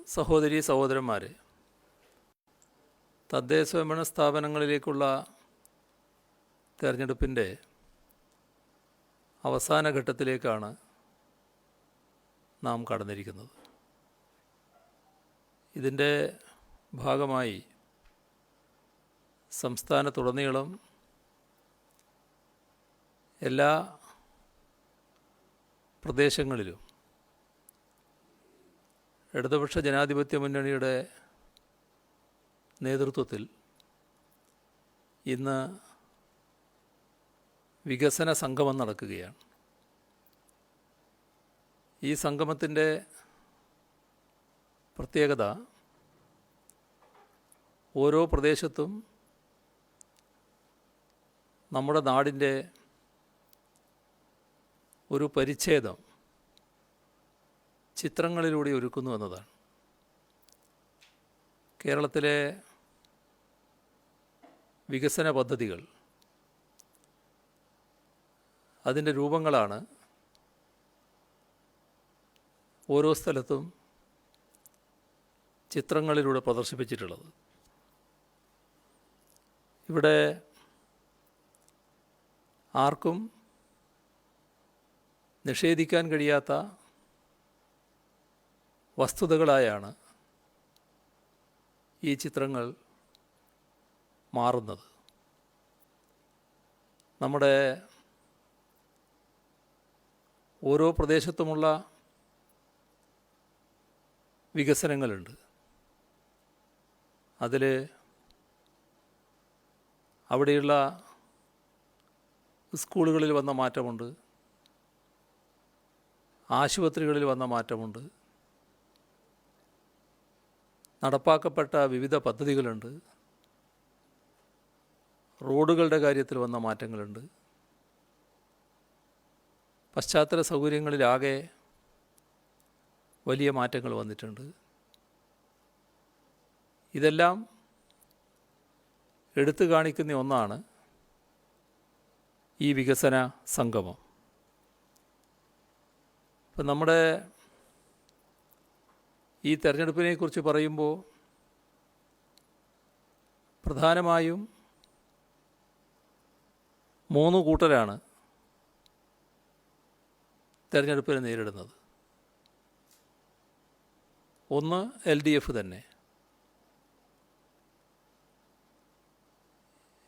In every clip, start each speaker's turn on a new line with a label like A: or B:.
A: സഹോദരീ സഹോദരന്മാരെ, തദ്ദേശ സ്വയംഭരണ സ്ഥാപനങ്ങളിലേക്കുള്ള തെരഞ്ഞെടുപ്പിൻ്റെ അവസാന ഘട്ടത്തിലേക്കാണ് നാം കടന്നിരിക്കുന്നത്. ഇതിൻ്റെ ഭാഗമായി സംസ്ഥാനത്തുടനീളം എല്ലാ പ്രദേശങ്ങളിലും ഇടതുപക്ഷ ജനാധിപത്യ മുന്നണിയുടെ നേതൃത്വത്തിൽ ഇന്ന് വികസന സംഗമം നടക്കുകയാണ്. ഈ സംഗമത്തിൻ്റെ പ്രത്യേകത ഓരോ പ്രദേശത്തും നമ്മുടെ നാടിൻ്റെ ഒരു പരിച്ഛേദം ചിത്രങ്ങളിലൂടെ ഒരുക്കുന്നു എന്നതാണ്. കേരളത്തിലെ വികസന പദ്ധതികൾ, അതിൻ്റെ രൂപങ്ങളാണ് ഓരോ സ്ഥലത്തും ചിത്രങ്ങളിലൂടെ പ്രദർശിപ്പിച്ചിട്ടുള്ളത്. ഇവിടെ ആർക്കും നിഷേധിക്കാൻ കഴിയാത്ത വസ്തുതകളായാണ് ഈ ചിത്രങ്ങൾ മാറുന്നത്. നമ്മുടെ ഓരോ പ്രദേശത്തുമുള്ള വികസനങ്ങളുണ്ട്. അതിൽ അവിടെയുള്ള സ്കൂളുകളിൽ വന്ന മാറ്റമുണ്ട്, ആശുപത്രികളിൽ വന്ന മാറ്റമുണ്ട്, നടപ്പാക്കപ്പെട്ട വിവിധ പദ്ധതികളുണ്ട്, റോഡുകളുടെ കാര്യത്തിൽ വന്ന മാറ്റങ്ങളുണ്ട്, പശ്ചാത്തല സൗകര്യങ്ങളിലാകെ വലിയ മാറ്റങ്ങൾ വന്നിട്ടുണ്ട്. ഇതെല്ലാം എടുത്തു കാണിക്കുന്ന ഒന്നാണ് ഈ വികസന സംഗമം. ഇപ്പം നമ്മുടെ ഈ തെരഞ്ഞെടുപ്പിനെക്കുറിച്ച് പറയുമ്പോൾ പ്രധാനമായും 3 കൂട്ടരാണ് തെരഞ്ഞെടുപ്പിനെ നേരിടുന്നത്. ഒന്ന് LDF തന്നെ.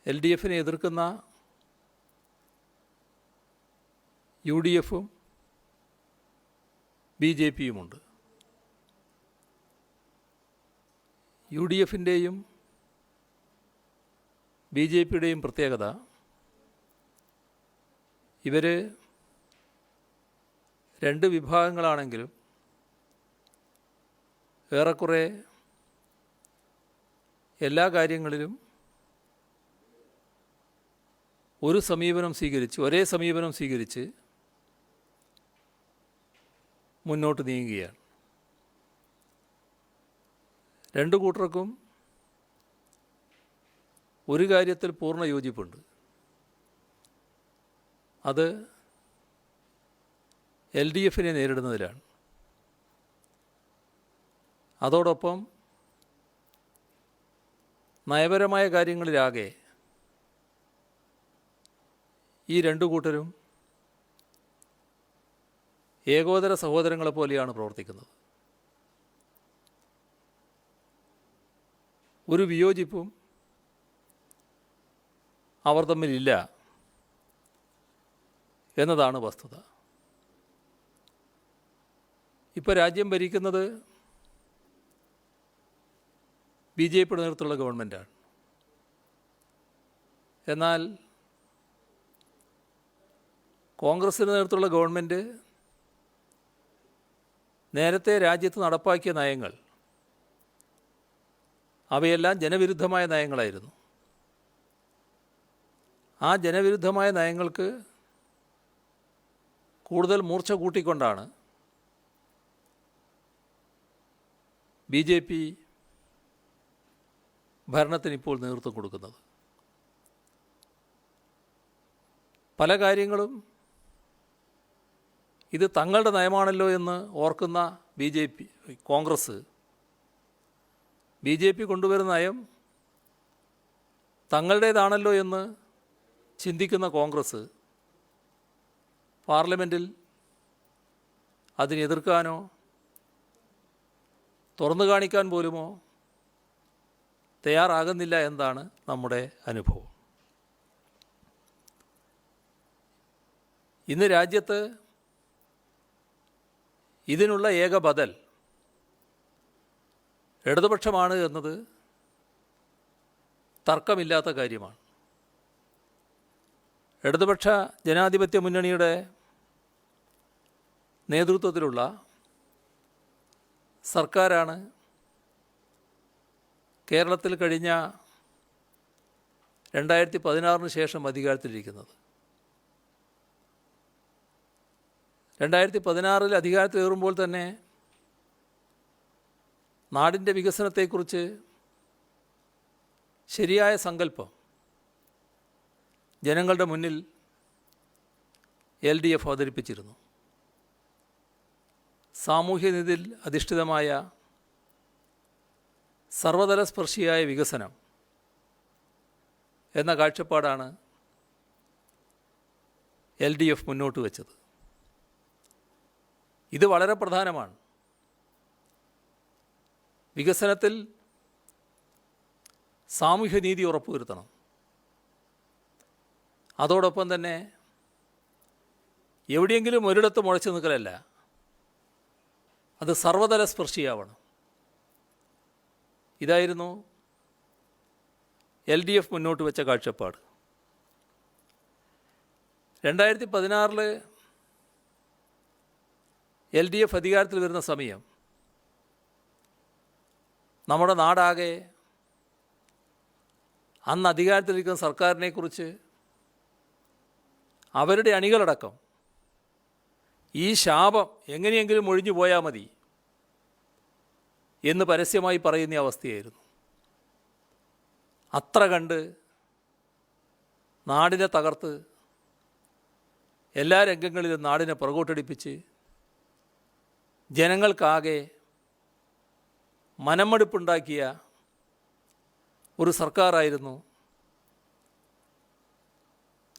A: LDFനെ എതിർക്കുന്ന UDFും BJPയുമുണ്ട്. UDFിൻ്റെയും BJPയുടെയും പ്രത്യേകത, ഇവർ 2 വിഭാഗങ്ങളാണെങ്കിലും ഏറെക്കുറെ എല്ലാ കാര്യങ്ങളിലും ഒരേ സമീപനം സ്വീകരിച്ച് മുന്നോട്ട് നീങ്ങുകയാണ്. 2 കൂട്ടർക്കും ഒരു കാര്യത്തിൽ പൂർണ്ണ യോജിപ്പുണ്ട്. അത് LDFനെ നേരിടുന്നതിലാണ്. അതോടൊപ്പം നയപരമായ കാര്യങ്ങളിലാകെ ഈ 2 കൂട്ടരും ഏകോദര സഹോദരങ്ങളെപ്പോലെയാണ് പ്രവർത്തിക്കുന്നത്. ഒരു വിയോജിപ്പും അവർ തമ്മിലില്ല എന്നതാണ് വസ്തുത. ഇപ്പോൾ രാജ്യം ഭരിക്കുന്നത് BJPയുടെ നേതൃത്വമുള്ള ഗവൺമെൻറ്റാണ്. എന്നാൽ കോൺഗ്രസിൻ്റെ നേതൃത്വമുള്ള ഗവൺമെൻറ് നേരത്തെ രാജ്യത്ത് നടപ്പാക്കിയ നയങ്ങൾ, അവയെല്ലാം ജനവിരുദ്ധമായ നയങ്ങളായിരുന്നു. ആ ജനവിരുദ്ധമായ നയങ്ങൾക്ക് കൂടുതൽ മൂർച്ച കൂട്ടിക്കൊണ്ടാണ് BJP ഭരണത്തിനിപ്പോൾ നേതൃത്വം കൊടുക്കുന്നത്. പല കാര്യങ്ങളും ഇത് തങ്ങളുടെ നയമാണല്ലോ എന്ന് ഓർക്കുന്ന കോൺഗ്രസ് BJP കൊണ്ടുവരുന്ന നയം തങ്ങളുടേതാണല്ലോ എന്ന് ചിന്തിക്കുന്ന കോൺഗ്രസ് പാർലമെൻറ്റിൽ അതിനെ എതിർക്കാനോ തുറന്നു കാണിക്കാൻ പോലുമോ തയ്യാറാകുന്നില്ല എന്നതാണ് നമ്മുടെ അനുഭവം. ഇന്ന് രാജ്യത്ത് ഇതിനുള്ള ഏക ബദൽ ഇടതുപക്ഷമാണ് എന്നത് തർക്കമില്ലാത്ത കാര്യമാണ്. ഇടതുപക്ഷ ജനാധിപത്യ മുന്നണിയുടെ നേതൃത്വത്തിലുള്ള സർക്കാരാണ് കേരളത്തിൽ കഴിഞ്ഞ 2016 ശേഷം അധികാരത്തിലിരിക്കുന്നത്. 2016 അധികാരത്തിലേറുമ്പോൾ തന്നെ നാടിൻ്റെ വികസനത്തെക്കുറിച്ച് ശരിയായ സങ്കല്പം ജനങ്ങളുടെ മുന്നിൽ LDF അവതരിപ്പിച്ചിരുന്നു. സാമൂഹ്യനീതിയിൽ അധിഷ്ഠിതമായ സർവതല സ്പർശിയായ വികസനം എന്ന കാഴ്ചപ്പാടാണ് LDF മുന്നോട്ട് വച്ചത്. ഇത് വളരെ പ്രധാനമാണ്. വികസനത്തിൽ സാമൂഹ്യനീതി ഉറപ്പുവരുത്തണം. അതോടൊപ്പം തന്നെ എവിടെയെങ്കിലും ഒരിടത്ത് മുളച്ചു നിൽക്കലല്ല, അത് സർവതല സ്പർശിയാവണം. ഇതായിരുന്നു LDF മുന്നോട്ട് വെച്ച കാഴ്ചപ്പാട്. 2016 LDF അധികാരത്തിൽ വരുന്ന സമയം നമ്മുടെ നാടാകെ അന്ന് അധികാരത്തിലിരിക്കുന്ന സർക്കാരിനെക്കുറിച്ച് അവരുടെ അണികളടക്കം ഈ ശാപം എങ്ങനെയെങ്കിലും ഒഴിഞ്ഞു പോയാൽ മതി എന്ന് പരസ്യമായി പറയുന്ന അവസ്ഥയായിരുന്നു. അത്ര കണ്ട് നാടിനെ തകർത്ത് എല്ലാ രംഗങ്ങളിലും നാടിനെ പുറകോട്ടടിപ്പിച്ച് ജനങ്ങൾക്കാകെ മനമടുപ്പുണ്ടാക്കിയ ഒരു സർക്കാരായിരുന്നു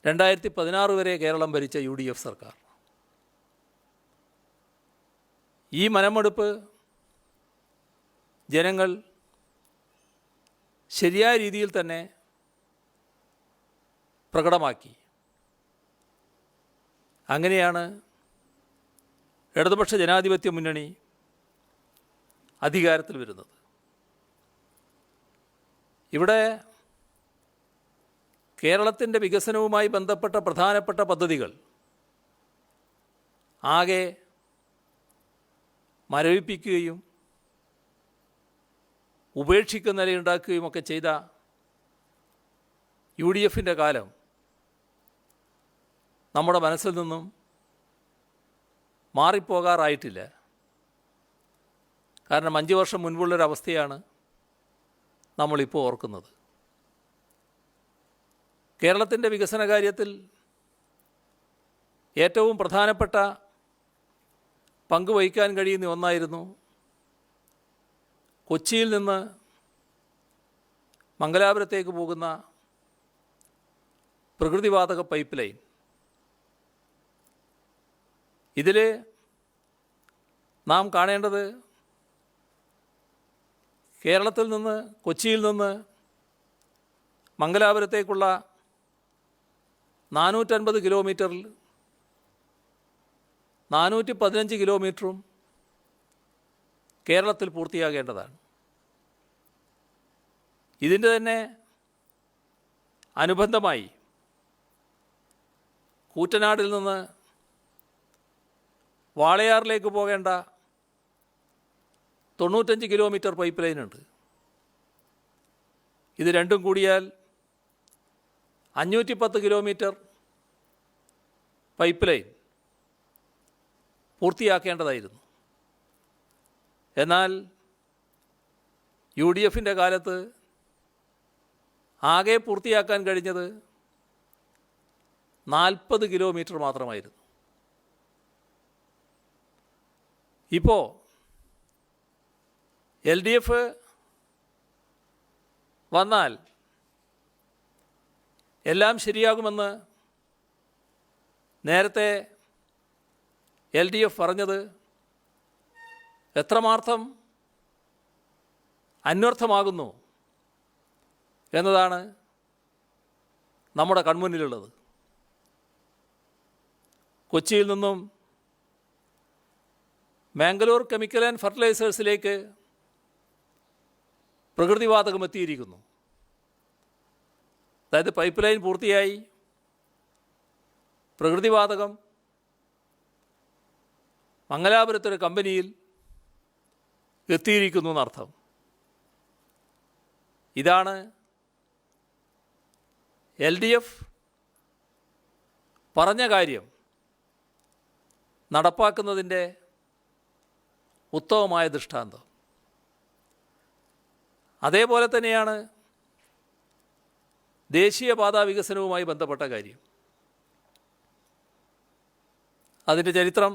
A: 2016 വരെ കേരളം ഭരിച്ച UDF സർക്കാർ. ഈ മനമടുപ്പ് ജനങ്ങൾ ശരിയായ രീതിയിൽ തന്നെ പ്രകടമാക്കി. അങ്ങനെയാണ് ഇടതുപക്ഷ ജനാധിപത്യ മുന്നണി അധികാരത്തിൽ വരുന്നത്. ഇവിടെ കേരളത്തിൻ്റെ വികസനവുമായി ബന്ധപ്പെട്ട പ്രധാനപ്പെട്ട പദ്ധതികൾ ആകെ മരവിപ്പിക്കുകയും ഉപേക്ഷിക്കുന്ന നിലയുണ്ടാക്കുകയും ഒക്കെ ചെയ്ത UDFൻ്റെ കാലം നമ്മുടെ മനസ്സിൽ നിന്നും മാറിപ്പോകാറായിട്ടില്ല. കാരണം 5 വർഷം മുൻപുള്ളൊരവസ്ഥയാണ് നമ്മളിപ്പോൾ ഓർക്കുന്നത്. കേരളത്തിൻ്റെ വികസന കാര്യത്തിൽ ഏറ്റവും പ്രധാനപ്പെട്ട പങ്ക് വഹിക്കാൻ കഴിയുന്ന ഒന്നായിരുന്നു കൊച്ചിയിൽ നിന്ന് മംഗലാപുരത്തേക്ക് പോകുന്ന പ്രകൃതിവാതക പൈപ്പ് ലൈൻ. ഇതിൽ നാം കാണേണ്ടത് കേരളത്തിൽ നിന്ന് കൊച്ചിയിൽ നിന്ന് മംഗലാപുരത്തേക്കുള്ള 450 കിലോമീറ്ററിൽ 415 കിലോമീറ്ററും കേരളത്തിൽ പൂർത്തിയാകേണ്ടതാണ്. ഇതിൻ്റെ തന്നെ അനുബന്ധമായി കൂറ്റനാടിൽ നിന്ന് വാളയാറിലേക്ക് പോകേണ്ട 95 കിലോമീറ്റർ പൈപ്പ് ലൈനുണ്ട്. ഇത് രണ്ടും കൂടിയാൽ 510 കിലോമീറ്റർ പൈപ്പ് ലൈൻ പൂർത്തിയാക്കേണ്ടതായിരുന്നു. എന്നാൽ UDFൻ്റെ കാലത്ത് ആകെ പൂർത്തിയാക്കാൻ കഴിഞ്ഞത് 40 കിലോമീറ്റർ മാത്രമായിരുന്നു. ഇപ്പോൾ LDF വന്നാൽ എല്ലാം ശരിയാകുമെന്ന് നേരത്തെ LDF പറഞ്ഞത് എത്രമാത്രം അന്വർത്ഥമാകുന്നു എന്നതാണ് നമ്മുടെ കൺമുന്നിലുള്ളത്. കൊച്ചിയിൽ നിന്നും മാംഗ്ലൂർ കെമിക്കൽ ആൻഡ് ഫെർട്ടിലൈസേഴ്സിലേക്ക് പ്രകൃതിവാതകം എത്തിയിരിക്കുന്നു. അതായത് പൈപ്പ് ലൈൻ പൂർത്തിയായി പ്രകൃതിവാതകം മംഗലാപുരത്തൊരു കമ്പനിയിൽ എത്തിയിരിക്കുന്നു എന്നർത്ഥം. ഇതാണ് LDF പറഞ്ഞ കാര്യം നടപ്പാക്കുന്നതിൻ്റെ ഉത്തമമായ ദൃഷ്ടാന്തം. അതേപോലെ തന്നെയാണ് ദേശീയപാതാ വികസനവുമായി ബന്ധപ്പെട്ട കാര്യം. അതിൻ്റെ ചരിത്രം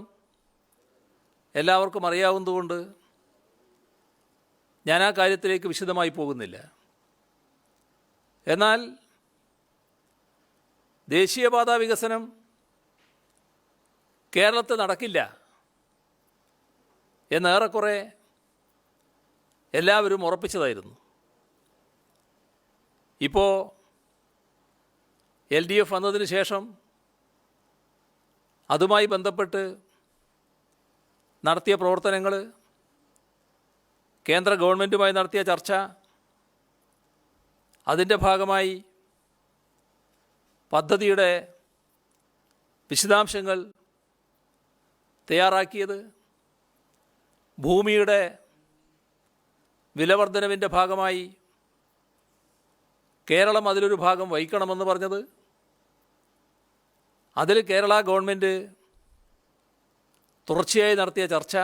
A: എല്ലാവർക്കും അറിയാവുന്നതുകൊണ്ട് ഞാൻ ആ കാര്യത്തിലേക്ക് വിശദമായി പോകുന്നില്ല. എന്നാൽ ദേശീയപാതാ വികസനം കേരളത്തിൽ നടക്കില്ല എന്നേറെക്കുറെ എല്ലാവരും ഉറപ്പിച്ചതായിരുന്നു. ഇപ്പോൾ LDF വന്നതിന് ശേഷം അതുമായി ബന്ധപ്പെട്ട് നടത്തിയ പ്രവർത്തനങ്ങൾ, കേന്ദ്ര ഗവൺമെൻറ്റുമായി നടത്തിയ ചർച്ച, അതിൻ്റെ ഭാഗമായി പദ്ധതിയുടെ വിശദാംശങ്ങൾ തയ്യാറാക്കിയത്, ഭൂമിയുടെ വിലവർദ്ധനവിൻ്റെ ഭാഗമായി കേരളം അതിലൊരു ഭാഗം വഹിക്കണമെന്ന് പറഞ്ഞത്, അതിൽ കേരള ഗവൺമെൻറ് തുടർച്ചയായി നടത്തിയ ചർച്ച,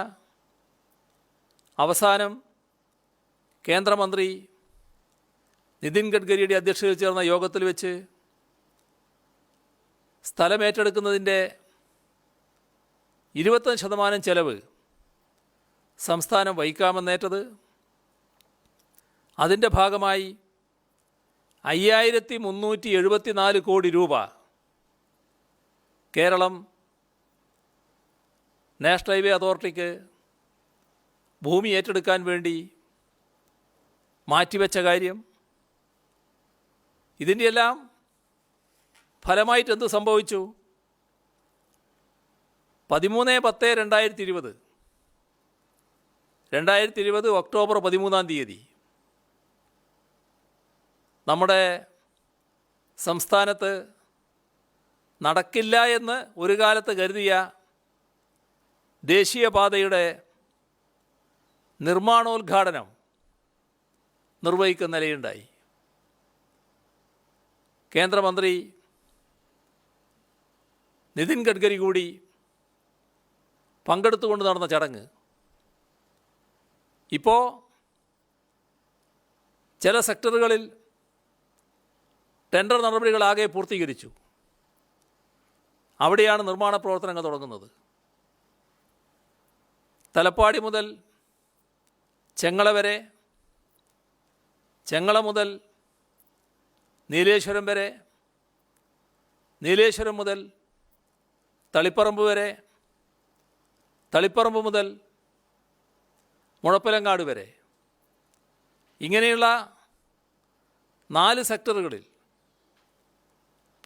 A: അവസാനം കേന്ദ്രമന്ത്രി നിതിൻ ഗഡ്കരിയുടെ അധ്യക്ഷതയിൽ ചേർന്ന യോഗത്തിൽ വെച്ച് സ്ഥലമേറ്റെടുക്കുന്നതിൻ്റെ 25% ചെലവ് സംസ്ഥാനം വഹിക്കാമെന്നേറ്റത്, അതിൻ്റെ ഭാഗമായി 5374 കോടി രൂപ കേരളം നാഷണൽ ഹൈവേ അതോറിറ്റിക്ക് ഭൂമി ഏറ്റെടുക്കാൻ വേണ്ടി മാറ്റിവെച്ച കാര്യം, ഇതിൻ്റെയെല്ലാം ഫലമായിട്ട് എന്ത് സംഭവിച്ചു? 13/10/2020 ഒക്ടോബർ 13 നമ്മുടെ സംസ്ഥാനത്ത് നടക്കില്ല എന്ന് ഒരു കാലത്ത് കരുതിയ ദേശീയപാതയുടെ നിർമ്മാണോദ്ഘാടനം നിർവഹിക്കുന്ന നിലയുണ്ടായി. കേന്ദ്രമന്ത്രി നിതിൻ ഗഡ്കരി കൂടി പങ്കെടുത്തുകൊണ്ട് നടന്ന ചടങ്ങ് ഇപ്പോൾ ചില സെക്ടറുകളിൽ ടെൻഡർ നടപടികളാകെ പൂർത്തീകരിച്ചു. അവിടെയാണ് നിർമ്മാണ പ്രവർത്തനങ്ങൾ തുടങ്ങുന്നത്. തലപ്പാടി മുതൽ ചെങ്ങള വരെ, ചെങ്ങള മുതൽ നീലേശ്വരം വരെ, നീലേശ്വരം മുതൽ തളിപ്പറമ്പ് വരെ, തളിപ്പറമ്പ് മുതൽ മുഴപ്പിലങ്ങാട് വരെ, ഇങ്ങനെയുള്ള 4 സെക്ടറുകളിൽ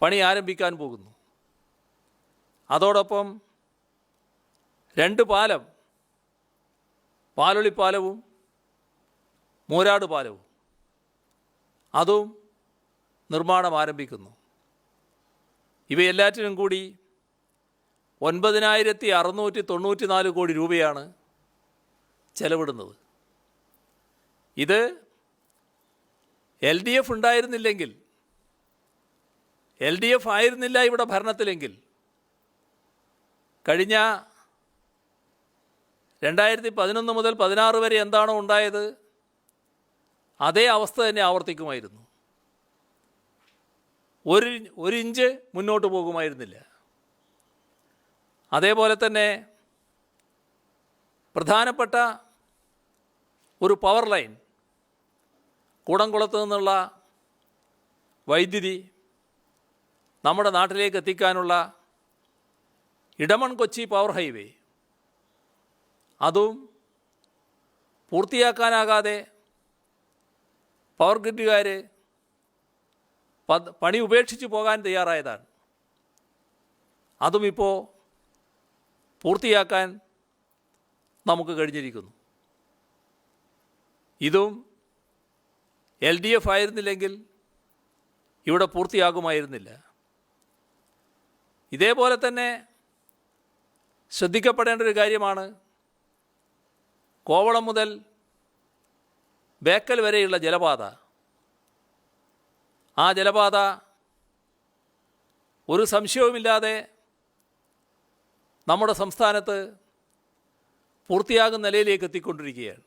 A: പണി ആരംഭിക്കാൻ പോകുന്നു. അതോടൊപ്പം 2 പാലം, പാലൊളിപ്പാലവും മൂരാട് പാലവും, അതും നിർമ്മാണം ആരംഭിക്കുന്നു. ഇവയെല്ലാറ്റിനും കൂടി 9694 കോടി രൂപയാണ് ചെലവിടുന്നത്. ഇത് LDF ഉണ്ടായിരുന്നില്ലെങ്കിൽ, LDF ആയിരുന്നില്ല ഇവിടെ ഭരണത്തിലെങ്കിൽ, കഴിഞ്ഞ 2011 മുതൽ 16 വരെ എന്താണോ ഉണ്ടായത് അതേ അവസ്ഥ തന്നെ ആവർത്തിക്കുമായിരുന്നു. ഒരു ഇഞ്ച് മുന്നോട്ട് പോകുമായിരുന്നില്ല. അതേപോലെ തന്നെ പ്രധാനപ്പെട്ട ഒരു പവർ ലൈൻ കൂടംകുളത്ത് നിന്നുള്ള വൈദ്യുതി നമ്മുടെ നാട്ടിലേക്ക് എത്തിക്കാനുള്ള ഇടമൺ കൊച്ചി പവർ ഹൈവേ അതും പൂർത്തിയാക്കാനാകാതെ പവർ ഗ്രിഡുകാർ പണി ഉപേക്ഷിച്ച് പോകാൻ തയ്യാറായതാണ്. അതും ഇപ്പോൾ പൂർത്തിയാക്കാൻ നമുക്ക് കഴിഞ്ഞിരിക്കുന്നു. ഇതും LDF ആയിരുന്നില്ലെങ്കിൽ ഇവിടെ പൂർത്തിയാകുമായിരുന്നില്ല. ഇതേപോലെ തന്നെ ശ്രദ്ധിക്കപ്പെടേണ്ട ഒരു കാര്യമാണ് കോവളം മുതൽ ബേക്കൽ വരെയുള്ള ജലപാത. ആ ജലപാത ഒരു സംശയവുമില്ലാതെ നമ്മുടെ സംസ്ഥാനത്ത് പൂർത്തിയാകുന്ന നിലയിലേക്ക് എത്തിക്കൊണ്ടിരിക്കുകയാണ്.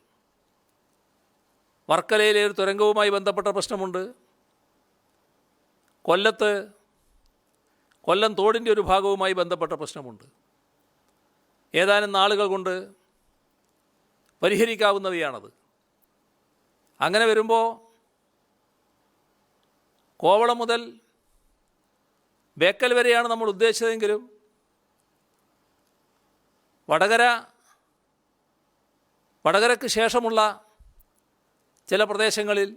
A: വർക്കലയിലെ ഒരു തുരങ്കവുമായി ബന്ധപ്പെട്ട പ്രശ്നമുണ്ട്. കൊല്ലം തോടിൻ്റെ ഒരു ഭാഗവുമായി ബന്ധപ്പെട്ട പ്രശ്നമുണ്ട്. ഏതാനും നാളുകൾ കൊണ്ട് പരിഹരിക്കാവുന്നവയാണത്. അങ്ങനെ വരുമ്പോൾ കോവളം മുതൽ ബേക്കൽ വരെയാണ് നമ്മൾ ഉദ്ദേശിച്ചതെങ്കിലും വടകരയ്ക്ക് ശേഷമുള്ള ചില പ്രദേശങ്ങളിൽ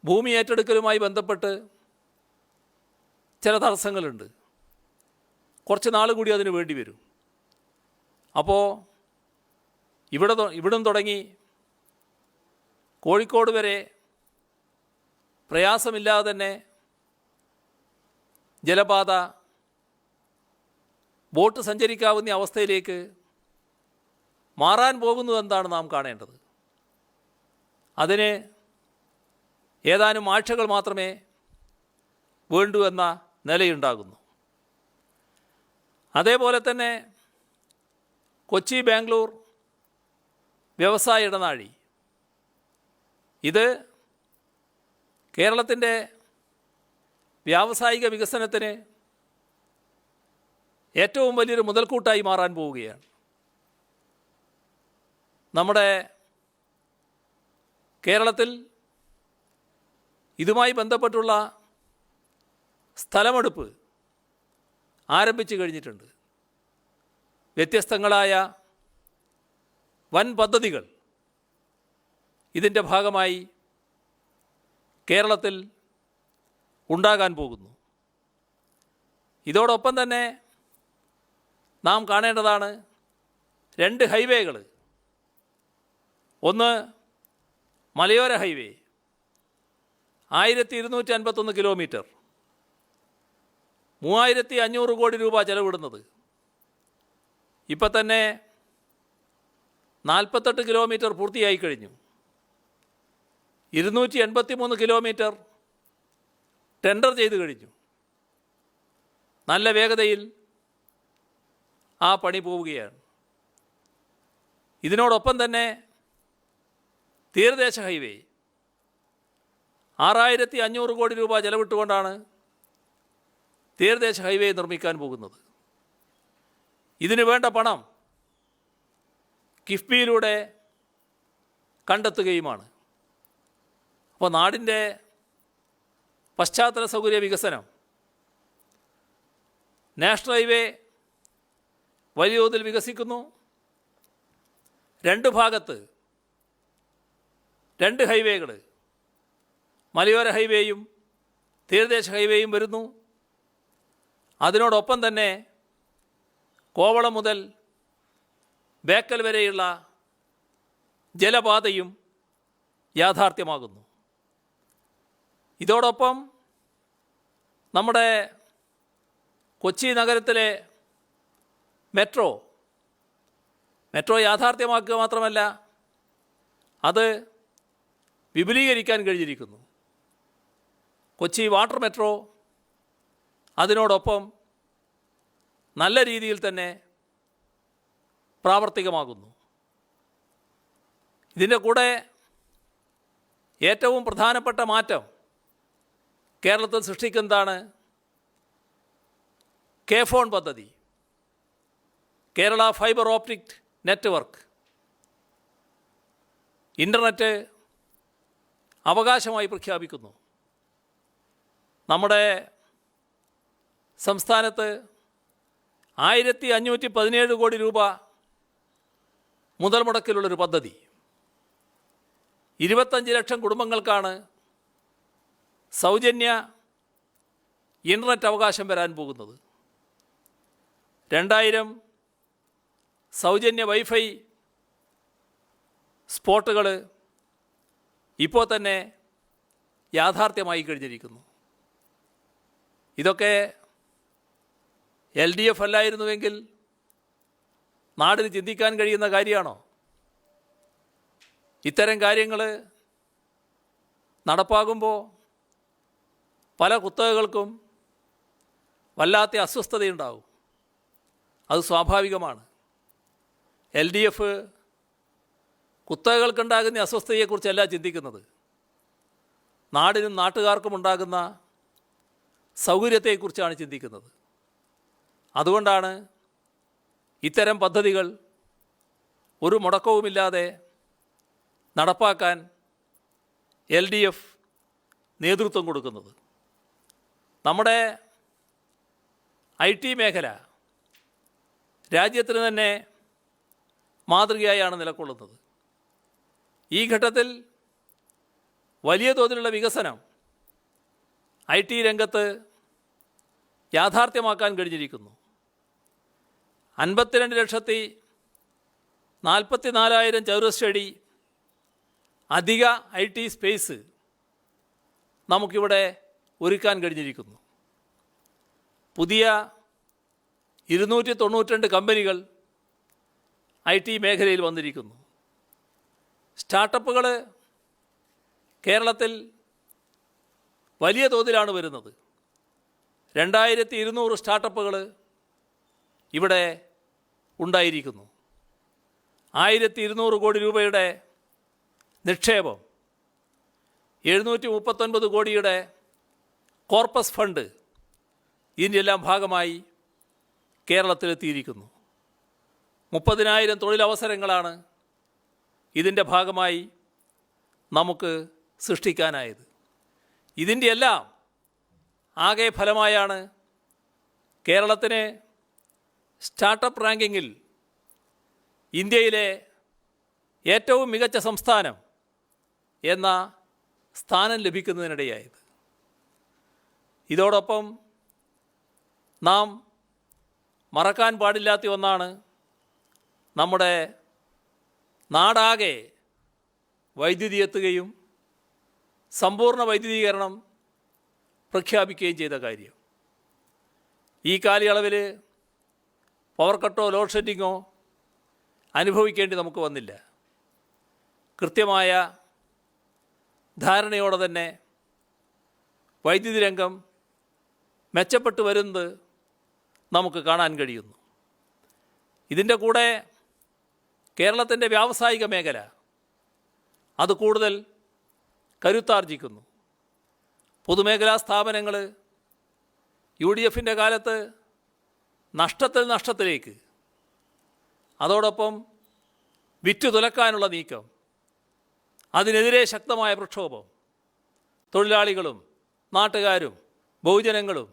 A: ഭൂമി ഏറ്റെടുക്കലുമായി ബന്ധപ്പെട്ട് ചില തടസ്സങ്ങളുണ്ട്. കുറച്ച് നാൾ കൂടി അതിന് വേണ്ടി വരും. അപ്പോൾ ഇവിടം തുടങ്ങി കോഴിക്കോട് വരെ പ്രയാസമില്ലാതെ തന്നെ ജലപാത ബോട്ട് സഞ്ചരിക്കാവുന്ന അവസ്ഥയിലേക്ക് മാറാൻ പോകുന്നു എന്താണ് നാം കാണേണ്ടത്. അതിന് ഏതാനും ആഴ്ചകൾ മാത്രമേ വേണ്ടൂ എന്ന നിലയുണ്ടാകുന്നു. അതേപോലെ തന്നെ കൊച്ചി ബാംഗ്ലൂർ വ്യവസായ ഇടനാഴി, ഇത് കേരളത്തിൻ്റെ വ്യാവസായിക വികസനത്തിന് ഏറ്റവും വലിയൊരു മുതൽക്കൂട്ടായി മാറാൻ പോവുകയാണ്. നമ്മുടെ കേരളത്തിൽ ഇതുമായി ബന്ധപ്പെട്ടുള്ള സ്ഥലമെടുപ്പ് ആരംഭിച്ചു കഴിഞ്ഞിട്ടുണ്ട്. വ്യത്യസ്തങ്ങളായ വൻ പദ്ധതികൾ ഇതിൻ്റെ ഭാഗമായി കേരളത്തിൽ ഉണ്ടാകാൻ പോകുന്നു. ഇതോടൊപ്പം തന്നെ നാം കാണേണ്ടതാണ് 2 ഹൈവേകൾ. ഒന്ന് മലയോര ഹൈവേ 1251 കിലോമീറ്റർ, 3500 കോടി രൂപ ചെലവിടുന്നത്. ഇപ്പം തന്നെ 48 കിലോമീറ്റർ പൂർത്തിയായി കഴിഞ്ഞു. 283 കിലോമീറ്റർ ടെൻഡർ ചെയ്തു കഴിഞ്ഞു. നല്ല വേഗതയിൽ ആ പണി പോവുകയാണ്. ഇതിനോടൊപ്പം തന്നെ തീരദേശ ഹൈവേ 6500 കോടി രൂപ ചെലവിട്ടുകൊണ്ടാണ് തീരദേശ ഹൈവേ നിർമ്മിക്കാൻ പോകുന്നത്. ഇതിനു വേണ്ട പണം കിഫ്ബിയിലൂടെ കണ്ടെത്തുകയുമാണ്. അപ്പോൾ നാടിൻ്റെ പശ്ചാത്തല സൗകര്യ വികസനം, നാഷണൽ ഹൈവേ വലിയ തോതിൽ വികസിക്കുന്നു. 2 ഭാഗത്ത് 2 ഹൈവേകൾ, മലയോര ഹൈവേയും തീരദേശ ഹൈവേയും വരുന്നു. അതിനോടൊപ്പം തന്നെ കോവളം മുതൽ ബേക്കൽ വരെയുള്ള ജലപാതയും യാഥാർത്ഥ്യമാകുന്നു. ഇതോടൊപ്പം നമ്മുടെ കൊച്ചി നഗരത്തിലെ മെട്രോ യാഥാർത്ഥ്യമാക്കുക മാത്രമല്ല, അത് വിപുലീകരിക്കാൻ കഴിഞ്ഞിരിക്കുന്നു. കൊച്ചി വാട്ടർ മെട്രോ അതിനോടൊപ്പം നല്ല രീതിയിൽ തന്നെ പ്രാവർത്തികമാകുന്നു. ഇതിൻ്റെ കൂടെ ഏറ്റവും പ്രധാനപ്പെട്ട മാറ്റം കേരളത്തിൽ സൃഷ്ടിക്കുന്നതാണ് കെ-ഫോൺ പദ്ധതി, Kerala fibre optic network. Internet അവകാശമായി പ്രഖ്യാപിക്കുന്നു. നമ്മുടെ സംസ്ഥാനത്ത് 1517 കോടി രൂപ മുതൽ മുടക്കിലുള്ളൊരു പദ്ധതി, 25 ലക്ഷം കുടുംബങ്ങൾക്കാണ് സൗജന്യ ഇൻ്റർനെറ്റ് അവകാശം വരാൻ പോകുന്നത്. 2000 സൗജന്യ വൈഫൈ സ്പോട്ടുകൾ ഇപ്പോൾ തന്നെ യാഥാർത്ഥ്യമായി കഴിഞ്ഞിരിക്കുന്നു. ഇതൊക്കെ LDF അല്ലായിരുന്നുവെങ്കിൽ നാടിന് ചിന്തിക്കാൻ കഴിയുന്ന കാര്യമാണോ? ഇത്തരം കാര്യങ്ങൾ നടപ്പാകുമ്പോൾ പല കുത്തകകൾക്കും വല്ലാത്ത അസ്വസ്ഥതയുണ്ടാവും. അത് സ്വാഭാവികമാണ്. LDF കുത്തകകൾക്കുണ്ടാകുന്ന അസ്വസ്ഥതയെക്കുറിച്ചല്ല ചിന്തിക്കുന്നത്, നാടിനും നാട്ടുകാർക്കും ഉണ്ടാകുന്ന സൗകര്യത്തെക്കുറിച്ചാണ് ചിന്തിക്കുന്നത്. അതുകൊണ്ടാണ് ഇത്തരം പദ്ധതികൾ ഒരു മുടക്കവുമില്ലാതെ നടപ്പാക്കാൻ LDF നേതൃത്വം കൊടുക്കുന്നത്. നമ്മുടെ IT മേഖല രാജ്യത്തിന് തന്നെ മാതൃകയായാണ് നിലകൊള്ളുന്നത്. ഈ ഘട്ടത്തിൽ വലിയ തോതിലുള്ള വികസനം IT രംഗത്ത് യാഥാർത്ഥ്യമാക്കാൻ കഴിഞ്ഞിരിക്കുന്നു. 52,44,000 ചതുരശ്ര അടി അധിക IT സ്പേസ് നമുക്കിവിടെ ഒരുക്കാൻ കഴിഞ്ഞിരിക്കുന്നു. പുതിയ 292 കമ്പനികൾ IT മേഖലയിൽ വന്നിരിക്കുന്നു. സ്റ്റാർട്ടപ്പുകൾ കേരളത്തിൽ വലിയ തോതിലാണ് വരുന്നത്. 2200 സ്റ്റാർട്ടപ്പുകൾ ഇവിടെ ഉണ്ടായിരിക്കുന്നു. 1200 കോടി രൂപയുടെ നിക്ഷേപം, 739 കോടിയുടെ കോർപ്പസ് ഫണ്ട് ഇതിൻ്റെയെല്ലാം ഭാഗമായി കേരളത്തിലെത്തിയിരിക്കുന്നു. 30,000 തൊഴിലവസരങ്ങളാണ് ഇതിൻ്റെ ഭാഗമായി നമുക്ക് സൃഷ്ടിക്കാനായത്. ഇതിൻ്റെയെല്ലാം ആകെ ഫലമായാണ് കേരളത്തിന് സ്റ്റാർട്ടപ്പ് റാങ്കിങ്ങിൽ ഇന്ത്യയിലെ ഏറ്റവും മികച്ച സംസ്ഥാനം എന്ന സ്ഥാനം ലഭിക്കുന്നതിനിടയായത്. ഇതോടൊപ്പം നാം മറക്കാൻ പാടില്ലാത്ത ഒന്നാണ് നമ്മുടെ നാടാകെ വൈദ്യുതി എത്തുകയും സമ്പൂർണ്ണ വൈദ്യുതീകരണം പ്രഖ്യാപിക്കുകയും ചെയ്ത കാര്യം. ഈ കാലയളവിൽ പവർ കട്ടോ ലോഡ് ഷെഡിങ്ങോ അനുഭവിക്കേണ്ടി നമുക്ക് വന്നില്ല. കൃത്യമായ ധാരണയോടെ തന്നെ വൈദ്യുതി രംഗം മെച്ചപ്പെട്ടു വരുന്നത് നമുക്ക് കാണാൻ കഴിയുന്നു. ഇതിൻ്റെ കൂടെ കേരളത്തിൻ്റെ വ്യാവസായിക മേഖല അത് കൂടുതൽ കരുത്താർജിക്കുന്നു. പൊതുമേഖലാ സ്ഥാപനങ്ങൾ UDFൻ്റെ കാലത്ത് നഷ്ടത്തിലേക്ക്, അതോടൊപ്പം വിറ്റു തുലക്കാനുള്ള നീക്കം, അതിനെതിരെ ശക്തമായ പ്രക്ഷോഭം, തൊഴിലാളികളും നാട്ടുകാരും ബഹുജനങ്ങളും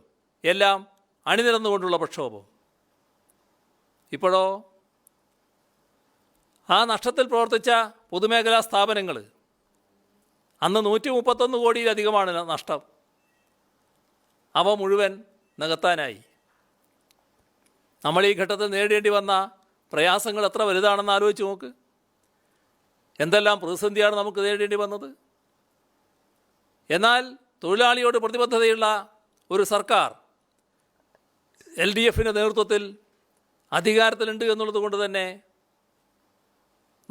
A: എല്ലാം അണിനിരന്നുകൊണ്ടുള്ള പ്രക്ഷോഭം. ഇപ്പോഴോ ആ നഷ്ടത്തിൽ പ്രവർത്തിച്ച പൊതുമേഖലാ സ്ഥാപനങ്ങൾ അന്ന് 131 കോടിയിലധികമാണ് നഷ്ടം. അവ മുഴുവൻ നികത്താനായി. നമ്മൾ ഈ ഘട്ടത്തിൽ നേരിടേണ്ടി വന്ന പ്രയാസങ്ങൾ എത്ര വലുതാണെന്ന് ആലോചിച്ച് നോക്ക്. എന്തെല്ലാം പ്രതിസന്ധിയാണ് നമുക്ക് നേരിടേണ്ടി വന്നത്. എന്നാൽ തൊഴിലാളിയോട് പ്രതിബദ്ധതയുള്ള ഒരു സർക്കാർ LDFൻ്റെ നേതൃത്വത്തിൽ അധികാരത്തിലുണ്ട് എന്നുള്ളത് കൊണ്ട് തന്നെ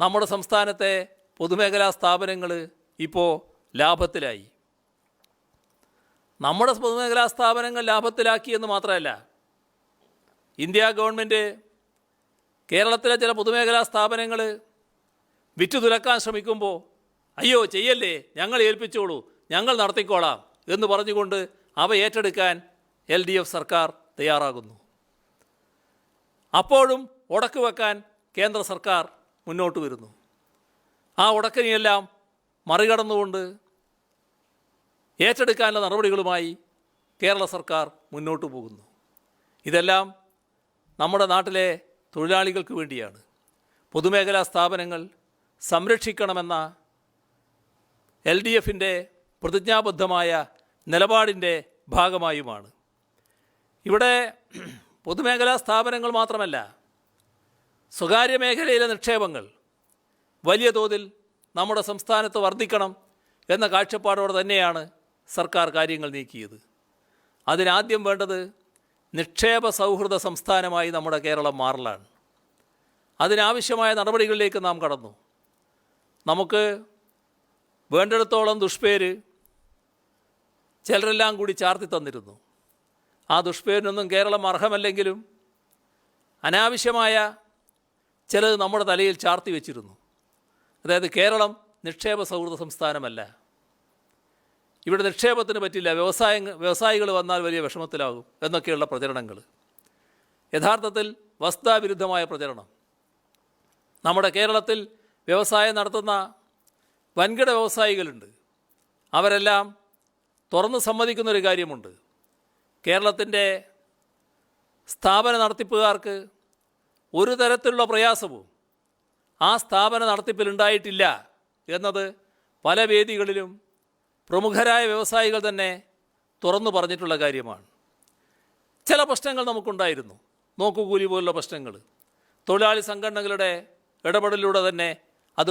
A: നമ്മുടെ സംസ്ഥാനത്തെ പൊതുമേഖലാ സ്ഥാപനങ്ങൾ ഇപ്പോൾ ലാഭത്തിലായി. നമ്മുടെ പൊതുമേഖലാ സ്ഥാപനങ്ങൾ ലാഭത്തിലാക്കി എന്ന് മാത്രമല്ല, ഇന്ത്യ ഗവൺമെൻറ് കേരളത്തിലെ ചില പൊതുമേഖലാ സ്ഥാപനങ്ങൾ വിറ്റു തുലക്കാൻ ശ്രമിക്കുമ്പോൾ അയ്യോ ചെയ്യല്ലേ, ഞങ്ങൾ ഏൽപ്പിച്ചോളൂ, ഞങ്ങൾ നടത്തിക്കോളാം എന്ന് പറഞ്ഞുകൊണ്ട് അവ ഏറ്റെടുക്കാൻ LDF സർക്കാർ തയ്യാറാകുന്നു. അപ്പോഴും ഉടക്ക് വെക്കാൻ കേന്ദ്ര സർക്കാർ മുന്നോട്ട് വരുന്നു. ആ ഉടക്കിനെയെല്ലാം മറികടന്നുകൊണ്ട് ഏറ്റെടുക്കാനുള്ള നടപടികളുമായി കേരള സർക്കാർ മുന്നോട്ട് പോകുന്നു. ഇതെല്ലാം നമ്മുടെ നാട്ടിലെ തൊഴിലാളികൾക്ക് വേണ്ടിയാണ്. പൊതുമേഖലാ സ്ഥാപനങ്ങൾ സംരക്ഷിക്കണമെന്ന LDFിൻ്റെ പ്രതിജ്ഞാബദ്ധമായ നിലപാടിൻ്റെ ഭാഗമായുമാണ്. ഇവിടെ പൊതുമേഖലാ സ്ഥാപനങ്ങൾ മാത്രമല്ല, സ്വകാര്യ മേഖലയിലെ നിക്ഷേപങ്ങൾ വലിയ തോതിൽ നമ്മുടെ സംസ്ഥാനത്ത് വർദ്ധിക്കണം എന്ന കാഴ്ചപ്പാടോടെ തന്നെയാണ് സർക്കാർ കാര്യങ്ങൾ നീക്കിയത്. അതിനാദ്യം വേണ്ടത് നിക്ഷേപ സൗഹൃദ സംസ്ഥാനമായി നമ്മുടെ കേരളം മാറലാണ്. അതിനാവശ്യമായ നടപടികളിലേക്ക് നാം കടന്നു. നമുക്ക് വേണ്ടിടത്തോളം ദുഷ്പേര് ചിലരെല്ലാം കൂടി ചാർത്തി തന്നിരുന്നു. ആ ദുഷ്പേരിനൊന്നും കേരളം അർഹമല്ലെങ്കിലും അനാവശ്യമായ ചിലത് നമ്മുടെ തലയിൽ ചാർത്തി വെച്ചിരുന്നു. അതായത് കേരളം നിക്ഷേപ സൗഹൃദ സംസ്ഥാനമല്ല, ഇവിടെ നിക്ഷേപത്തിന് പറ്റില്ല, വ്യവസായികൾ വന്നാൽ വലിയ വിഷമത്തിലാകും എന്നൊക്കെയുള്ള പ്രചരണങ്ങൾ. യഥാർത്ഥത്തിൽ വസ്തുതാവിരുദ്ധമായ പ്രചരണം. നമ്മുടെ കേരളത്തിൽ വ്യവസായം നടത്തുന്ന വൻകിട വ്യവസായികളുണ്ട്. അവരെല്ലാം തുറന്ന് സമ്മതിക്കുന്നൊരു കാര്യമുണ്ട്. കേരളത്തിൻ്റെ സ്ഥാപന നടത്തിപ്പുകാർക്ക് ഒരു തരത്തിലുള്ള പ്രയാസവും ആ സ്ഥാപന നടത്തിപ്പിലുണ്ടായിട്ടില്ല എന്നത് പല വേദികളിലും പ്രമുഖരായ വ്യവസായികൾ തന്നെ തുറന്നു പറഞ്ഞിട്ടുള്ള കാര്യമാണ്. ചില പ്രശ്നങ്ങൾ നമുക്കുണ്ടായിരുന്നു, നോക്കുകൂലി പോലുള്ള പ്രശ്നങ്ങൾ. തൊഴിലാളി സംഘടനകളുടെ ഇടപെടലിലൂടെ തന്നെ അത്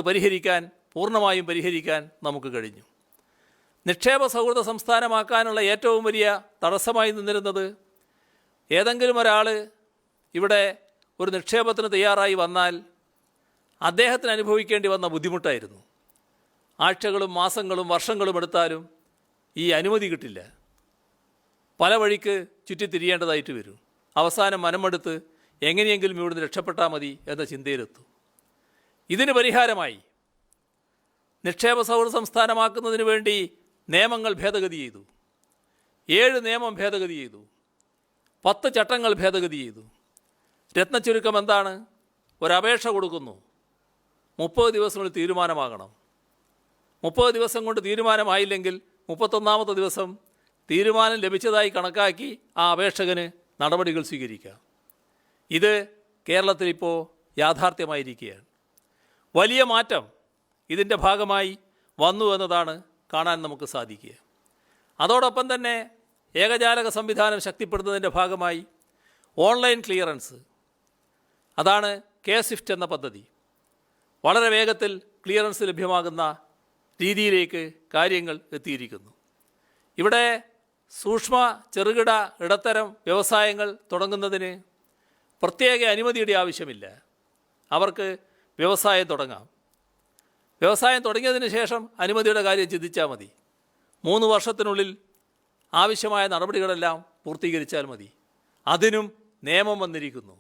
A: പൂർണ്ണമായും പരിഹരിക്കാൻ നമുക്ക് കഴിഞ്ഞു. നിക്ഷേപ സൗഹൃദ സംസ്ഥാനമാക്കാനുള്ള ഏറ്റവും വലിയ തടസ്സമായി നിന്നിരുന്നത് ഏതെങ്കിലും ഒരാൾ ഇവിടെ ഒരു നിക്ഷേപത്തിന് തയ്യാറായി വന്നാൽ അദ്ദേഹത്തിന് അനുഭവിക്കേണ്ടി വന്ന ബുദ്ധിമുട്ടായിരുന്നു. ആഴ്ചകളും മാസങ്ങളും വർഷങ്ങളും എടുത്താലും ഈ അനുമതി കിട്ടില്ല. പല വഴിക്ക് ചുറ്റിത്തിരിയേണ്ടതായിട്ട് വരും. അവസാനം മനമെടുത്ത് എങ്ങനെയെങ്കിലും ഇവിടുന്ന് രക്ഷപ്പെട്ടാൽ മതി എന്ന ചിന്തയിലെത്തും. ഇതിന് പരിഹാരമായി നിക്ഷേപ സൗഹൃദ സംസ്ഥാനമാക്കുന്നതിന് വേണ്ടി നിയമങ്ങൾ ഭേദഗതി ചെയ്തു. 7 നിയമം ഭേദഗതി ചെയ്തു. 10 ചട്ടങ്ങൾ ഭേദഗതി ചെയ്തു. രത്നച്ചുരുക്കം എന്താണ്? ഒരപേക്ഷ കൊടുക്കുന്നു, 30 ദിവസങ്ങളിൽ തീരുമാനമാകണം. 30 ദിവസം കൊണ്ട് തീരുമാനമായില്ലെങ്കിൽ 31ാമത്തെ ദിവസം തീരുമാനം ലഭിച്ചതായി കണക്കാക്കി ആ അപേക്ഷകന് നടപടികൾ സ്വീകരിക്കാം. ഇത് കേരളത്തിലിപ്പോൾ യാഥാർത്ഥ്യമായിരിക്കുകയാണ്. വലിയ മാറ്റം ഇതിൻ്റെ ഭാഗമായി വന്നു എന്നതാണ് കാണാൻ നമുക്ക് സാധിക്കുക. അതോടൊപ്പം തന്നെ ഏകജാലക സംവിധാനം ശക്തിപ്പെടുത്തുന്നതിൻ്റെ ഭാഗമായി ഓൺലൈൻ ക്ലിയറൻസ്, അതാണ് K-SWIFT എന്ന പദ്ധതി. വളരെ വേഗത്തിൽ ക്ലിയറൻസ് ലഭ്യമാകുന്ന രീതിയിലേക്ക് കാര്യങ്ങൾ എത്തിയിരിക്കുന്നു. ഇവിടെ സൂക്ഷ്മ ചെറുകിട ഇടത്തരം വ്യവസായങ്ങൾ തുടങ്ങുന്നതിന് പ്രത്യേക അനുമതിയുടെ ആവശ്യമില്ല. അവർക്ക് വ്യവസായം തുടങ്ങാം. വ്യവസായം തുടങ്ങിയതിന് ശേഷം അനുമതിയുടെ കാര്യം ചിന്തിച്ചാൽ മതി. 3 വർഷത്തിനുള്ളിൽ ആവശ്യമായ നടപടികളെല്ലാം പൂർത്തീകരിച്ചാൽ മതി. അതിനും നിയമം വന്നിരിക്കുന്നു.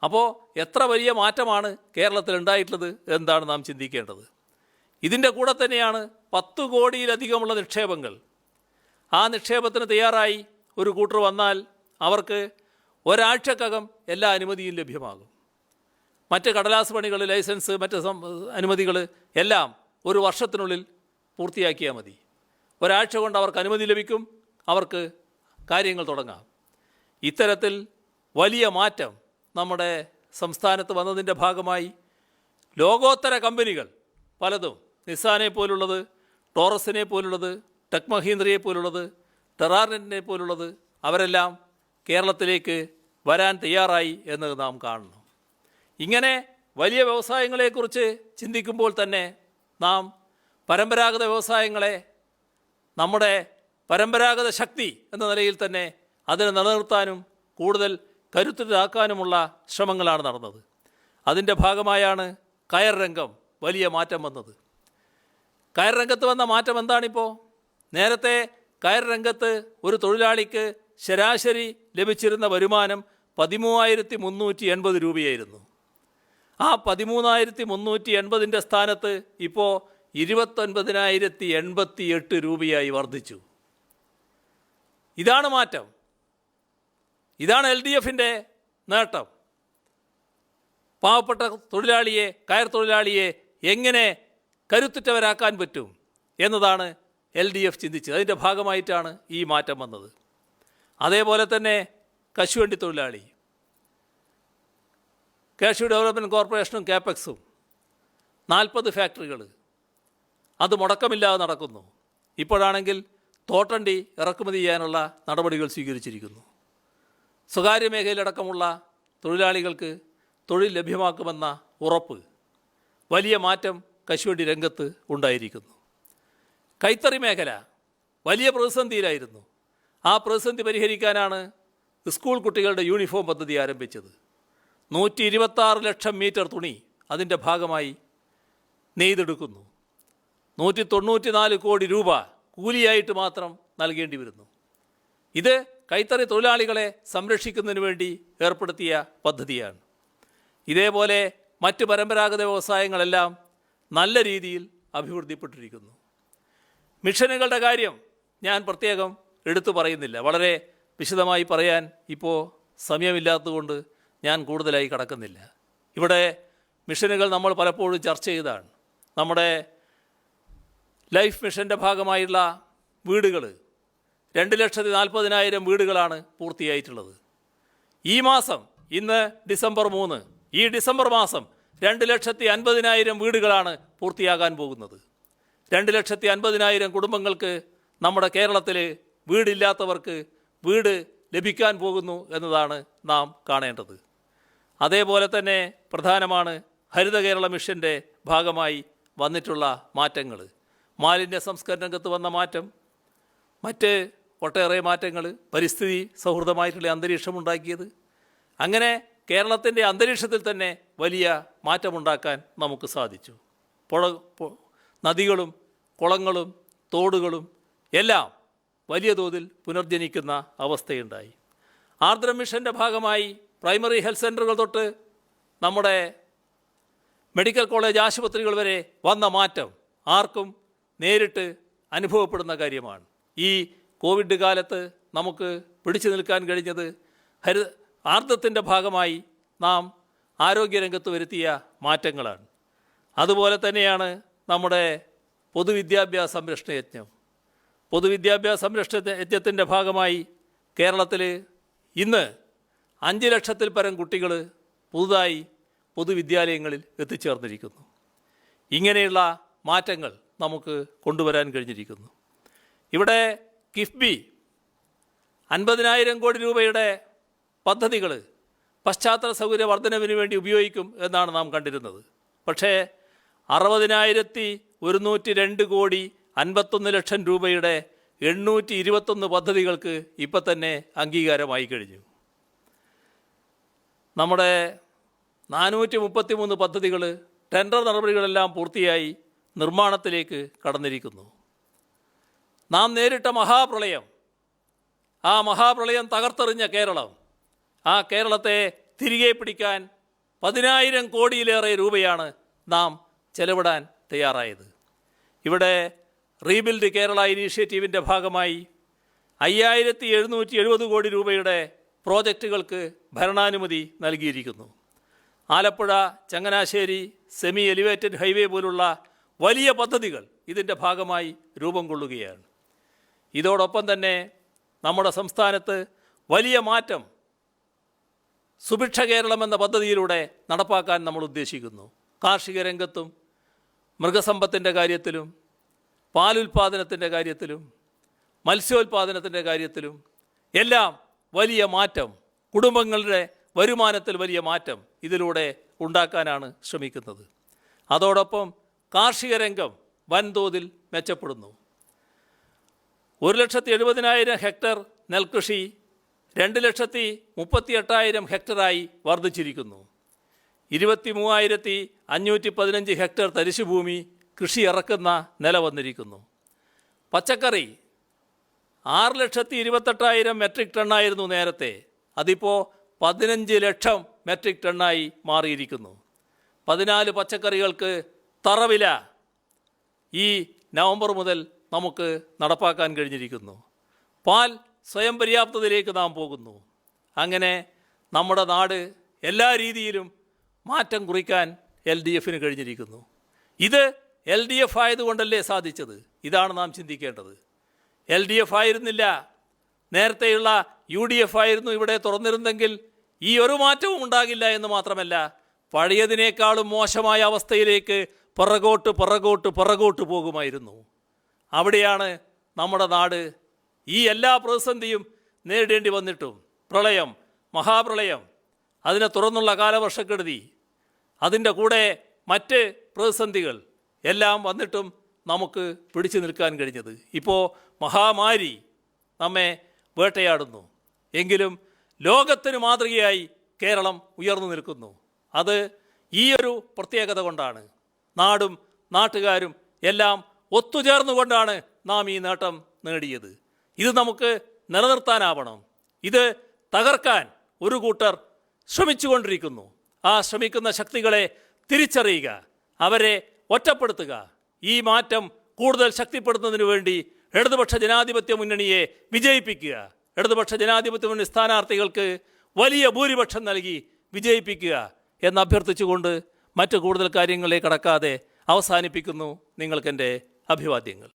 A: അപ്പോൾ എത്ര വലിയ മാറ്റമാണ് കേരളത്തിൽ ഉണ്ടായിട്ടുള്ളത് എന്താണ് നാം ചിന്തിക്കേണ്ടത്. ഇതിൻ്റെ കൂടെ തന്നെയാണ് 10 കോടിയിലധികമുള്ള നിക്ഷേപങ്ങൾ. ആ നിക്ഷേപത്തിന് തയ്യാറായി ഒരു കൂട്ടർ വന്നാൽ അവർക്ക് ഒരാഴ്ചക്കകം എല്ലാ അനുമതിയും ലഭ്യമാകും. മറ്റ് കടലാസ് പണികൾ, ലൈസൻസ്, മറ്റ് അനുമതികൾ എല്ലാം 1 വർഷത്തിനുള്ളിൽ പൂർത്തിയാക്കിയാൽ മതി. ഒരാഴ്ച കൊണ്ട് അവർക്ക് അനുമതി ലഭിക്കും, അവർക്ക് കാര്യങ്ങൾ തുടങ്ങാം. ഇത്തരത്തിൽ വലിയ മാറ്റം നമ്മുടെ സംസ്ഥാനത്ത് വന്നതിൻ്റെ ഭാഗമായി ലോകോത്തര കമ്പനികൾ പലതും, നിസാനെ പോലുള്ളത്, ടോറസിനെ പോലുള്ളത്, ടെക് മഹീന്ദ്രയെ പോലുള്ളത്, ടെറാനെറ്റിനെ പോലുള്ളത്, അവരെല്ലാം കേരളത്തിലേക്ക് വരാൻ തയ്യാറായി എന്നത് നാം കാണണം. ഇങ്ങനെ വലിയ വ്യവസായങ്ങളെക്കുറിച്ച് ചിന്തിക്കുമ്പോൾ തന്നെ നാം പരമ്പരാഗത വ്യവസായങ്ങളെ നമ്മുടെ പരമ്പരാഗത ശക്തി എന്ന നിലയിൽ തന്നെ അതിനെ നിലനിർത്താനും കൂടുതൽ കരുത്തുറ്റതാക്കാനുമുള്ള ശ്രമങ്ങളാണ് നടന്നത്. അതിൻ്റെ ഭാഗമായാണ് കയർ രംഗം വലിയ മാറ്റം വന്നത്. കയർ രംഗത്ത് വന്ന മാറ്റം എന്താണിപ്പോൾ? നേരത്തെ കയർ രംഗത്ത് ഒരു തൊഴിലാളിക്ക് ശരാശരി ലഭിച്ചിരുന്ന വരുമാനം 13,380 രൂപയായിരുന്നു. ആ 13,380ൻ്റെ സ്ഥാനത്ത് ഇപ്പോൾ 29,088 രൂപയായി വർദ്ധിച്ചു. ഇതാണ് മാറ്റം. ഇതാണ് LDFിൻ്റെ നേട്ടം. പാവപ്പെട്ട തൊഴിലാളിയെ, കയർ തൊഴിലാളിയെ എങ്ങനെ കരുത്തുറ്റവരാക്കാൻ പറ്റും എന്നതാണ് LDF ചിന്തിച്ചത്. അതിൻ്റെ ഭാഗമായിട്ടാണ് ഈ മാറ്റം വന്നത്. അതേപോലെ തന്നെ കശുവണ്ടി തൊഴിലാളി, കാഷ്യൂ ഡെവലപ്മെൻറ്റ് കോർപ്പറേഷനും കാപ്പെക്സും 40 ഫാക്ടറികൾ അത് മുടക്കമില്ലാതെ നടക്കുന്നു. ഇപ്പോഴാണെങ്കിൽ തോട്ടണ്ടി ഇറക്കുമതി ചെയ്യാനുള്ള നടപടികൾ സ്വീകരിച്ചിരിക്കുന്നു. സ്വകാര്യ മേഖലയിലടക്കമുള്ള തൊഴിലാളികൾക്ക് തൊഴിൽ ലഭ്യമാക്കുമെന്ന ഉറപ്പ്, വലിയ മാറ്റം കശുവണ്ടി രംഗത്ത് ഉണ്ടായിരിക്കുന്നു. കൈത്തറി മേഖല വലിയ പ്രതിസന്ധിയിലായിരുന്നു. ആ പ്രതിസന്ധി പരിഹരിക്കാനാണ് സ്കൂൾ കുട്ടികളുടെ യൂണിഫോം പദ്ധതി ആരംഭിച്ചത്. 126 ലക്ഷം മീറ്റർ തുണി അതിൻ്റെ ഭാഗമായി നെയ്തെടുക്കുന്നു. 194 കോടി രൂപ കൂലിയായിട്ട് മാത്രം നൽകേണ്ടി വരുന്നു. ഇത് കൈത്തറി തൊഴിലാളികളെ സംരക്ഷിക്കുന്നതിന് വേണ്ടി ഏർപ്പെടുത്തിയ പദ്ധതിയാണ്. ഇതേപോലെ മറ്റ് പരമ്പരാഗത വ്യവസായങ്ങളെല്ലാം നല്ല രീതിയിൽ അഭിവൃദ്ധിപ്പെട്ടിരിക്കുന്നു. മിഷനുകളുടെ കാര്യം ഞാൻ പ്രത്യേകം എടുത്തു പറയുന്നില്ല. വളരെ വിശദമായി പറയാൻ ഇപ്പോൾ സമയമില്ലാത്തതുകൊണ്ട് ഞാൻ കൂടുതലായി കടക്കുന്നില്ല. ഇവിടെ മിഷനുകൾ നമ്മൾ പലപ്പോഴും ചർച്ച ചെയ്തതാണ്. നമ്മുടെ ലൈഫ് മിഷൻ്റെ ഭാഗമായുള്ള വീടുകൾ 2,40,000 വീടുകളാണ് പൂർത്തിയായിട്ടുള്ളത്. ഈ മാസം, ഇന്ന് ഡിസംബർ 3, ഈ ഡിസംബർ മാസം 2,50,000 വീടുകളാണ് പൂർത്തിയാകാൻ പോകുന്നത്. 2,50,000 കുടുംബങ്ങൾക്ക് നമ്മുടെ കേരളത്തിൽ വീടില്ലാത്തവർക്ക് വീട് ലഭിക്കാൻ പോകുന്നു എന്നതാണ് നാം കാണേണ്ടത്. അതേപോലെ തന്നെ പ്രധാനമാണ് ഹരിത കേരള മിഷൻ്റെ ഭാഗമായി വന്നിട്ടുള്ള മാറ്റങ്ങൾ. മാലിന്യ സംസ്കരണ രംഗത്ത് വന്ന മാറ്റം, മറ്റ് ഒട്ടേറെ മാറ്റങ്ങൾ, പരിസ്ഥിതി സൗഹൃദമായിട്ടുള്ള അന്തരീക്ഷമുണ്ടാക്കിയത്, അങ്ങനെ കേരളത്തിൻ്റെ അന്തരീക്ഷത്തിൽ തന്നെ വലിയ മാറ്റമുണ്ടാക്കാൻ നമുക്ക് സാധിച്ചു. നദികളും കുളങ്ങളും തോടുകളും എല്ലാം വലിയ തോതിൽ പുനർജനിക്കുന്ന അവസ്ഥയുണ്ടായി. ആർദ്രം മിഷൻ്റെ ഭാഗമായി പ്രൈമറി ഹെൽത്ത് സെൻ്ററുകൾ തൊട്ട് നമ്മുടെ മെഡിക്കൽ കോളേജ് ആശുപത്രികൾ വരെ വന്ന മാറ്റം ആർക്കും നേരിട്ട് അനുഭവപ്പെടുന്ന കാര്യമാണ്. ഈ കോവിഡ് കാലത്ത് നമുക്ക് പിടിച്ചു നിൽക്കാൻ കഴിഞ്ഞത് ആർദ്രത്തിൻ്റെ ഭാഗമായി നാം ആരോഗ്യരംഗത്ത് വരുത്തിയ മാറ്റങ്ങളാണ്. അതുപോലെ തന്നെയാണ് നമ്മുടെ പൊതുവിദ്യാഭ്യാസ സംരക്ഷണ യജ്ഞം. പൊതുവിദ്യാഭ്യാസ സംരക്ഷണ യജ്ഞത്തിൻ്റെ ഭാഗമായി കേരളത്തിൽ ഇന്ന് 5 ലക്ഷത്തിൽ പരം കുട്ടികൾ പുതുതായി പൊതുവിദ്യാലയങ്ങളിൽ എത്തിച്ചേർന്നിരിക്കുന്നു. ഇങ്ങനെയുള്ള മാറ്റങ്ങൾ നമുക്ക് കൊണ്ടുവരാൻ കഴിഞ്ഞിരിക്കുന്നു. ഇവിടെ കിഫ്ബി 50,000 കോടി രൂപയുടെ പദ്ധതികൾ പശ്ചാത്തല സൗകര്യ വർധനവിന് വേണ്ടി ഉപയോഗിക്കും എന്നാണ് നാം കണ്ടിരുന്നത്. പക്ഷേ 60,102 കോടി 51 ലക്ഷം രൂപയുടെ 821 പദ്ധതികൾക്ക് ഇപ്പം തന്നെ അംഗീകാരമായി കഴിഞ്ഞു. നമ്മുടെ 433 പദ്ധതികൾ ടെൻഡർ നടപടികളെല്ലാം പൂർത്തിയായി നിർമ്മാണത്തിലേക്ക് കടന്നിരിക്കുന്നു. നാം നേരിട്ട മഹാപ്രളയം, ആ മഹാപ്രളയം തകർത്തെറിഞ്ഞ കേരളം, ആ കേരളത്തെ തിരികെ പിടിക്കാൻ 10,000 കോടിയിലേറെ രൂപയാണ് നാം ചെലവിടാൻ തയ്യാറായത്. ഇവിടെ റീബിൽഡ് കേരള ഇനീഷ്യേറ്റീവിൻ്റെ ഭാഗമായി 5,770 കോടി രൂപയുടെ പ്രോജക്റ്റുകൾക്ക് ഭരണാനുമതി നൽകിയിരിക്കുന്നു. Alappuzha Changanassery semi elevated highway പോലുള്ള വലിയ പദ്ധതികൾ ഇതിൻ്റെ ഭാഗമായി രൂപം കൊള്ളുകയാണ്. ഇതോടൊപ്പം തന്നെ നമ്മുടെ സംസ്ഥാനത്ത് വലിയ മാറ്റം സുഭിക്ഷ കേരളം എന്ന പദ്ധതിയിലൂടെ നടപ്പാക്കാൻ നമ്മൾ ഉദ്ദേശിക്കുന്നു. കാർഷിക രംഗത്തും മൃഗസമ്പത്തിൻ്റെ കാര്യത്തിലും പാലുൽപാദനത്തിൻ്റെ കാര്യത്തിലും മത്സ്യോൽപാദനത്തിൻ്റെ കാര്യത്തിലും എല്ലാം വലിയ മാറ്റം, കുടുംബങ്ങളുടെ വരുമാനത്തിൽ വലിയ മാറ്റം ഇതിലൂടെ ഉണ്ടാക്കാനാണ് ശ്രമിക്കുന്നത്. അതോടൊപ്പം കാർഷിക രംഗം വൻതോതിൽ മെച്ചപ്പെടുന്നു. 1,70,000 ഹെക്ടർ നെൽകൃഷി 2,38,000 ഹെക്ടറായി വർദ്ധിച്ചിരിക്കുന്നു. 23,515 ഹെക്ടർ തരിശുഭൂമി കൃഷി ഇറക്കുന്ന നില വന്നിരിക്കുന്നു. പച്ചക്കറി 6,28,000 മെട്രിക് ടണ്ണായിരുന്നു നേരത്തെ, അതിപ്പോൾ 15 ലക്ഷം മെട്രിക് ടണ്ണായി മാറിയിരിക്കുന്നു. 14 പച്ചക്കറികൾക്ക് തറവില ഈ നവംബർ മുതൽ നമുക്ക് നടപ്പാക്കാൻ കഴിഞ്ഞിരിക്കുന്നു. പാൽ സ്വയം പര്യാപ്തതയിലേക്ക് നാം പോകുന്നു. അങ്ങനെ നമ്മുടെ നാട് എല്ലാ രീതിയിലും മാറ്റം കുറിക്കാൻ LDFന് കഴിഞ്ഞിരിക്കുന്നു. ഇത് LDF ആയതുകൊണ്ടല്ലേ സാധിച്ചത്. ഇതാണ് നാം ചിന്തിക്കേണ്ടത്. LDF ആയിരുന്നില്ല, നേരത്തെയുള്ള UDF ആയിരുന്നു ഇവിടെ തുറന്നിരുന്നെങ്കിൽ ഈ ഒരു മാറ്റവും ഉണ്ടാകില്ല എന്ന് മാത്രമല്ല, പഴയതിനേക്കാളും മോശമായ അവസ്ഥയിലേക്ക് പിറകോട്ട് പോകുമായിരുന്നു. അവിടെയാണ് നമ്മുടെ നാട് ഈ എല്ലാ പ്രതിസന്ധിയും നേരിടേണ്ടി വന്നിട്ടും, പ്രളയം, മഹാപ്രളയം, അതിനെ തുടർന്നുള്ള കാലവർഷക്കെടുതി, അതിൻ്റെ കൂടെ മറ്റ് പ്രതിസന്ധികൾ എല്ലാം വന്നിട്ടും നമുക്ക് പിടിച്ചു നിൽക്കാൻ കഴിഞ്ഞത്. ഇപ്പോൾ മഹാമാരി നമ്മെ വേട്ടയാടുന്നു. എങ്കിലും ലോകത്തിന് മാതൃകയായി കേരളം ഉയർന്നു നിൽക്കുന്നു. അത് ഈ ഒരു പ്രത്യേകത കൊണ്ടാണ്. നാടും നാട്ടുകാരും എല്ലാം ഒത്തുചേർന്നുകൊണ്ടാണ് നാം ഈ നേട്ടം നേടിയത്. ഇത് നമുക്ക് നിലനിർത്താനാവണം. ഇത് തകർക്കാൻ ഒരു കൂട്ടർ ശ്രമിച്ചുകൊണ്ടിരിക്കുന്നു. ആ ശ്രമിക്കുന്ന ശക്തികളെ തിരിച്ചറിയുക, അവരെ ഒറ്റപ്പെടുത്തുക. ഈ മാറ്റം കൂടുതൽ ശക്തിപ്പെടുത്തുന്നതിനു വേണ്ടി ഇടതുപക്ഷ ജനാധിപത്യ മുന്നണിയെ വിജയിപ്പിക്കുക. ഇടതുപക്ഷ ജനാധിപത്യ മുന്നണി സ്ഥാനാർത്ഥികൾക്ക് വലിയ ഭൂരിപക്ഷം നൽകി വിജയിപ്പിക്കുക എന്ന് അഭ്യർത്ഥിച്ചുകൊണ്ട് മറ്റു കൂടുതൽ കാര്യങ്ങളിലേക്ക് കടക്കാതെ അവസാനിപ്പിക്കുന്നു. നിങ്ങൾക്കെൻ്റെ അഭിവാദ്യങ്ങൾ.